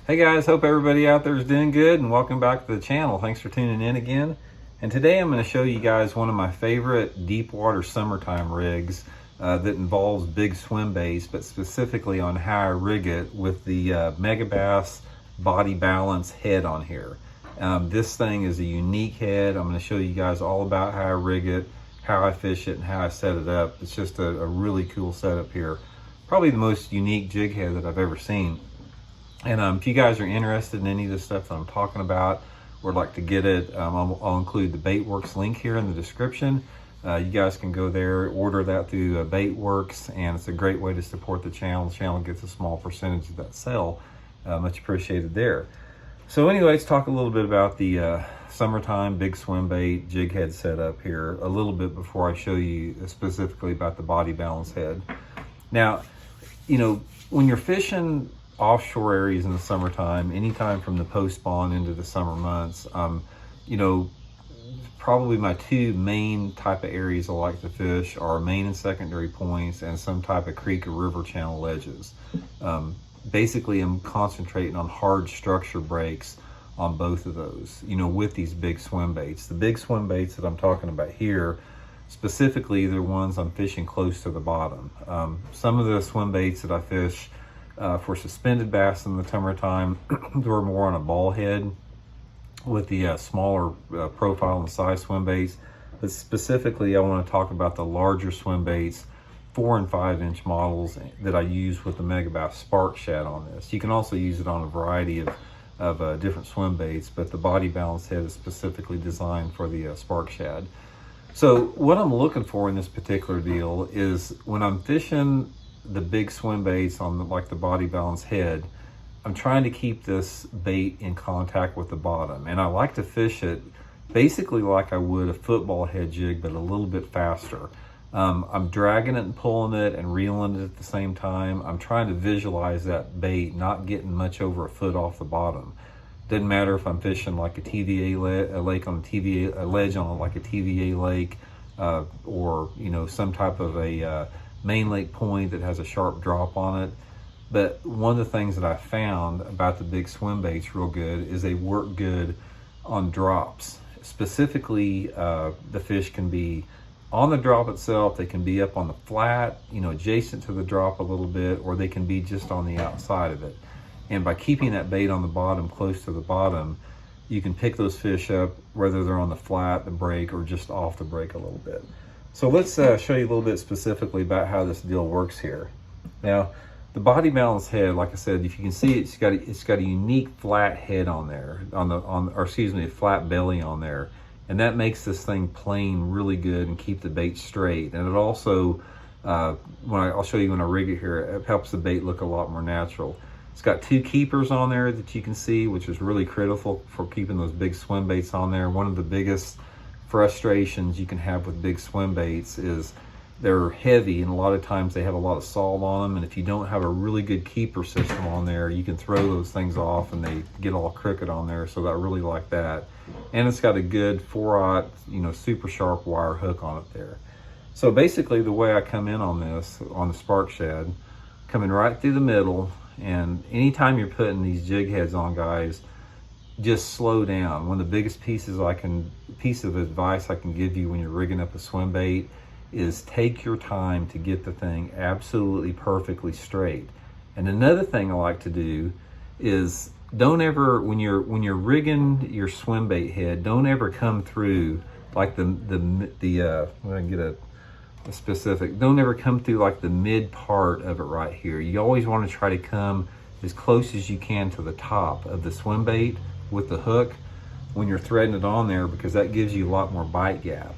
Hey guys, hope everybody out there is doing good and welcome back to the channel. Thanks for tuning in again. And today I'm going to show you guys one of my favorite deep water summertime rigs that involves big swim baits, but specifically on how I rig it with the Megabass body balance head on here. This thing is a unique head. I'm going to show you guys all about how I rig it, how I fish it, and how I set it up. It's just a really cool setup here. Probably the most unique jig head that I've ever seen. And if you guys are interested in any of this stuff that I'm talking about, or would like to get it, I'll include the Baitworks link here in the description. You guys can go there, order that through Baitworks, and it's a great way to support the channel. The channel gets a small percentage of that sale. Much appreciated there. So anyway, let's talk a little bit about the summertime big swim bait jig head setup here a little bit before I show you specifically about the body balance head. Now, you know, when you're fishing offshore areas in the summertime, anytime from the post-spawn into the summer months, you know, probably my two main type of areas I like to fish are main and secondary points and some type of creek or river channel ledges. Basically, I'm concentrating on hard structure breaks on both of those, you know, with these big swim baits. The big swim baits that I'm talking about here, specifically, they're ones I'm fishing close to the bottom. Some of the swim baits that I fish for suspended bass in the summertime, they're more on a ball head with the smaller profile and size swim baits. But specifically, I want to talk about the larger swim baits, 4 and 5 inch models that I use with the Megabass Spark Shad on this. You can also use it on a variety of different swim baits, but the body balance head is specifically designed for the Spark Shad. So what I'm looking for in this particular deal is when I'm fishing the big swim baits on like the body balance head, I'm trying to keep this bait in contact with the bottom, and I like to fish it basically like I would a football head jig, but a little bit faster. I'm dragging it and pulling it and reeling it at the same time. I'm trying to visualize that bait not getting much over a foot off the bottom. Doesn't matter if I'm fishing like a TVA lake on a ledge on like a TVA lake, or you know, some type of a main lake point that has a sharp drop on it. But one of the things that I found about the big swim baits real good is they work good on drops. Specifically, the fish can be on the drop itself, they can be up on the flat, you know, adjacent to the drop a little bit, or they can be just on the outside of it. And by keeping that bait on the bottom, close to the bottom, you can pick those fish up whether they're on the flat, the break, or just off the break a little bit. So let's show you a little bit specifically about how this deal works here. Now, the body balance head, like I said, if you can see, it's got a unique flat head on there, a flat belly on there, and that makes this thing plane really good and keep the bait straight. And it also, I'll show you when I rig it here, it helps the bait look a lot more natural. It's got 2 keepers on there that you can see, which is really critical for keeping those big swim baits on there. One of the biggest frustrations you can have with big swim baits is they're heavy, and a lot of times they have a lot of salt on them, and if you don't have a really good keeper system on there, you can throw those things off and they get all crooked on there. So I really like that. And it's got a good 4/0, you know, super sharp wire hook on it there. So basically the way I come in on this, on the Spark Shad, coming right through the middle, and anytime you're putting these jig heads on, guys, just slow down. One of the biggest piece of advice I can give you when you're rigging up a swim bait is take your time to get the thing absolutely perfectly straight. And another thing I like to do is don't ever, when you're rigging your swim bait head, don't ever come through like when I get a specific, don't ever come through like the mid part of it right here. You always want to try to come as close as you can to the top of the swim bait with the hook when you're threading it on there, because that gives you a lot more bite gap.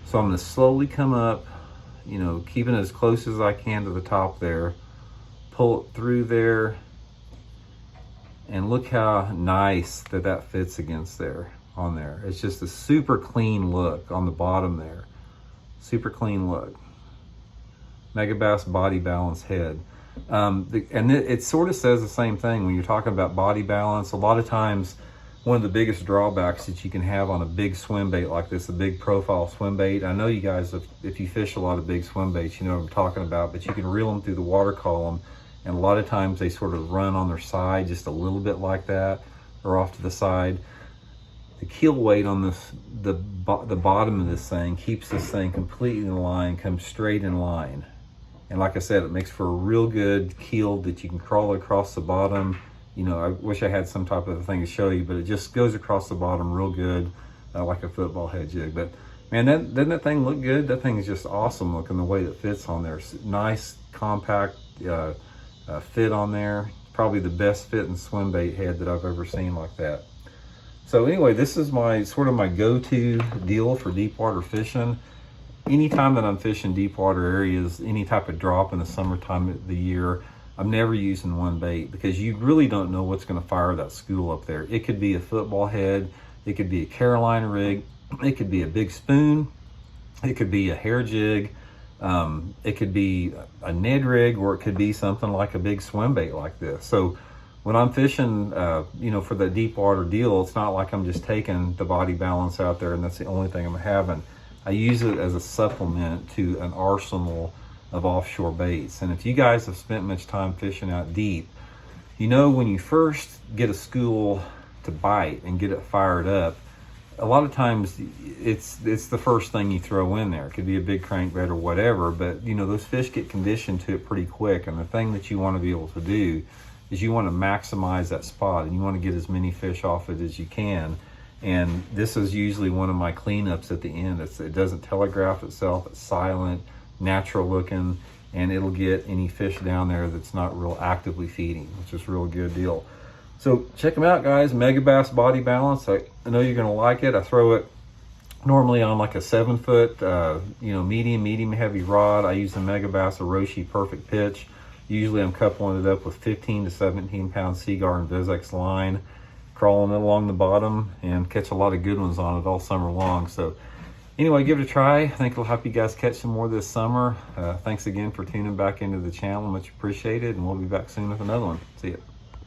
So I'm going to slowly come up, you know, keeping it as close as I can to the top there, pull it through there, and look how nice that fits against there, on there. It's just a super clean look on the bottom there. Super clean look. Megabass body balance head. It sort of says the same thing when you're talking about body balance. A lot of times, one of the biggest drawbacks that you can have on a big swim bait like this, a big profile swim bait. I know you guys, if you fish a lot of big swim baits, you know what I'm talking about, but you can reel them through the water column And a lot of times they sort of run on their side just a little bit like that, or off to the side. The keel weight on this, the bottom of this thing keeps this thing completely in line, comes straight in line. And like I said, it makes for a real good keel that you can crawl across the bottom. You know, I wish I had some type of thing to show you, but it just goes across the bottom real good, like a football head jig. But man, doesn't that thing look good? That thing is just awesome looking, the way it fits on there. Nice, compact fit on there. Probably the best fitting swim bait head that I've ever seen like that. So anyway, this is my sort of my go-to deal for deep water fishing. Anytime that I'm fishing deep water areas, any type of drop in the summertime of the year, I'm never using one bait, because you really don't know what's going to fire that school up there. It could be a football head, it could be a Carolina rig, it could be a big spoon, it could be a hair jig, it could be a Ned rig, or it could be something like a big swim bait like this. So when I'm fishing, you know, for the deep water deal, it's not like I'm just taking the body balance out there and that's the only thing I'm having. I use it as a supplement to an arsenal of offshore baits. And if you guys have spent much time fishing out deep, you know, when you first get a school to bite and get it fired up, a lot of times it's the first thing you throw in there. It could be a big crankbait or whatever, but you know, those fish get conditioned to it pretty quick. And the thing that you want to be able to do is you want to maximize that spot, and you want to get as many fish off it as you can. And this is usually one of my cleanups at the end. It doesn't telegraph itself, it's silent, natural looking, and it'll get any fish down there that's not real actively feeding, which is a real good deal. So check them out, guys. Megabass Body Balance. I know you're gonna like it. I throw it normally on like a 7-foot, you know, medium heavy rod. I use the Megabass Orochi Perfect Pitch. Usually I'm coupling it up with 15 to 17 pound Seaguar and Vizex line, crawling it along the bottom, and catch a lot of good ones on it all summer long. So anyway, give it a try. I think it'll help you guys catch some more this summer. Thanks again for tuning back into the channel. Much appreciated, and we'll be back soon with another one. See ya.